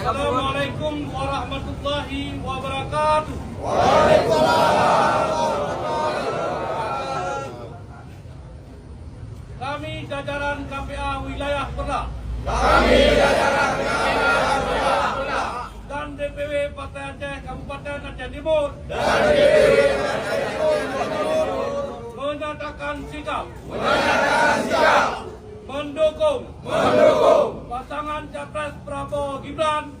Assalamualaikum warahmatullahi wabarakatuh. Kami jajaran KPA wilayah Perla dan DPW Partai Aceh Kabupaten Aceh Timur menyatakan sikap mendukung pasangan Capres Prabowo Gibran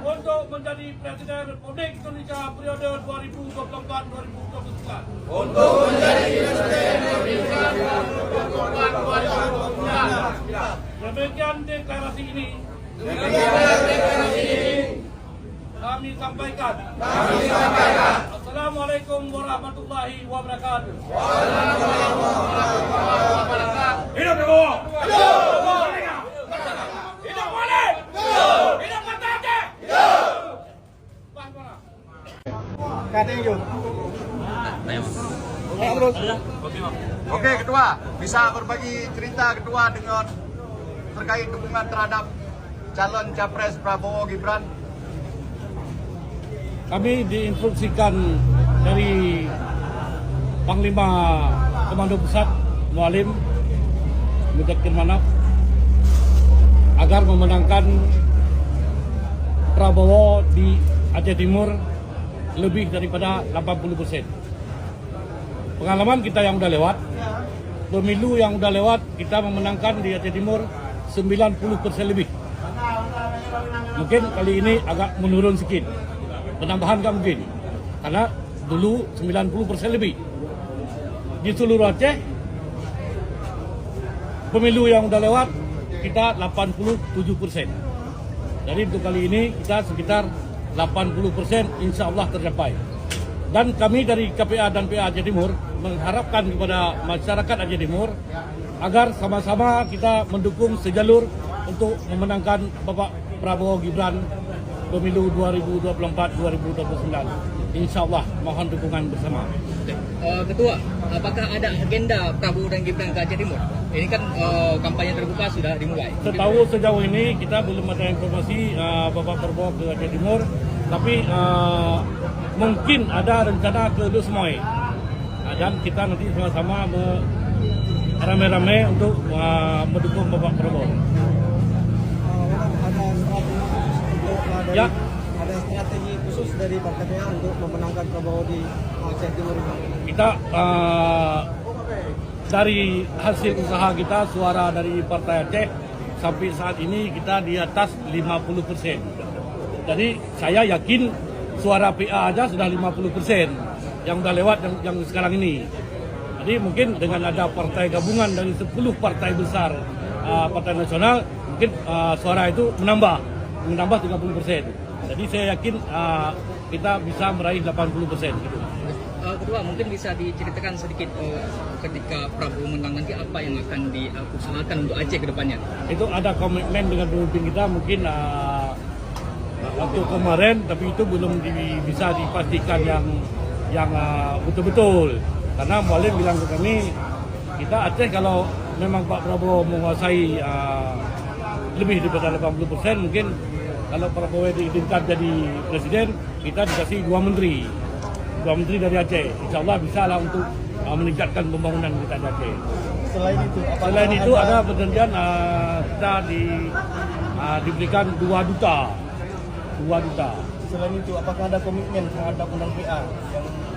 untuk menjadi Presiden Republik Indonesia periode 2024-2029. Demikian deklarasi ini kami sampaikan. Assalamualaikum warahmatullahi wabarakatuh. Hidup Prabowo! Hidup Wali! Hidup Partai Aceh! Oke, Ketua, bisa berbagi cerita Ketua dengan terkait dukungan terhadap calon Capres Prabowo Gibran? Kami diinstruksikan dari Panglima Komando Pusat Mualim Mudzakkir Manaf agar memenangkan Prabowo di Aceh Timur lebih daripada 80%. Pengalaman kita yang udah lewat, pemilu yang udah lewat, kita memenangkan di Aceh Timur 90% lebih. Mungkin kali ini agak menurun sedikit. Penambahan nggak mungkin, karena dulu 90% lebih. Di seluruh Aceh, pemilu yang udah lewat, kita 87%. Jadi untuk kali ini kita sekitar 80% insya Allah tercapai. Dan kami dari KPA dan PA Aceh Timur mengharapkan kepada masyarakat Aceh Timur agar sama-sama kita mendukung sejalur untuk memenangkan Bapak Prabowo Gibran pemilu 2024-2029. Insya Allah mohon dukungan bersama. Ketua, apakah ada agenda Prabowo dan Gibran ke Aceh Timur? Ini kan kampanye terbuka sudah dimulai. Sejauh ini kita belum ada informasi Bapak Prabowo ke Aceh Timur, tapi mungkin ada rencana ke Lusmoy. Dan kita nanti sama-sama rame-rame untuk mendukung Bapak Prabowo. Ya. Ada strategi khusus dari Partai PA untuk memenangkan Prabowo di Aceh Timur ini? Kita dari hasil usaha kita, suara dari Partai Aceh sampai saat ini kita di atas 50%. Jadi saya yakin suara PA aja sudah 50% yang udah lewat yang sekarang ini. Jadi mungkin dengan ada partai gabungan dari 10 partai besar partai nasional, mungkin suara itu menambah 30%. Jadi saya yakin kita bisa meraih 80% gitu. Ketua, mungkin bisa diceritakan sedikit ketika Prabowo menang nanti apa yang akan diusahakan untuk Aceh ke depannya? Itu ada komitmen dengan pemimpin kita mungkin waktu kemarin, tapi itu belum bisa dipastikan yang betul-betul. Karena Mualim bilang ke kami, kita Aceh kalau memang Pak Prabowo menguasai lebih daripada 80%, mungkin kalau Prabowo diizinkan jadi presiden, kita dikasih 2 menteri dari Aceh. Insya Allah bisa lah untuk meningkatkan pembangunan kita di Aceh. Selain itu ada perjanjian kita diberikan 2 duta. Selain itu, apakah ada komitmen terhadap undang PA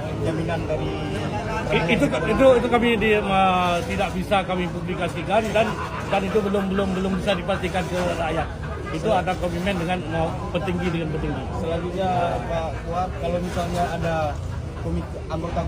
yang jaminan dari itu kami tidak bisa kami publikasikan dan itu belum bisa dipastikan ke rakyat. Itu ada komitmen dengan petinggi. Selanjutnya Pak Kuat, kalau misalnya ada anggota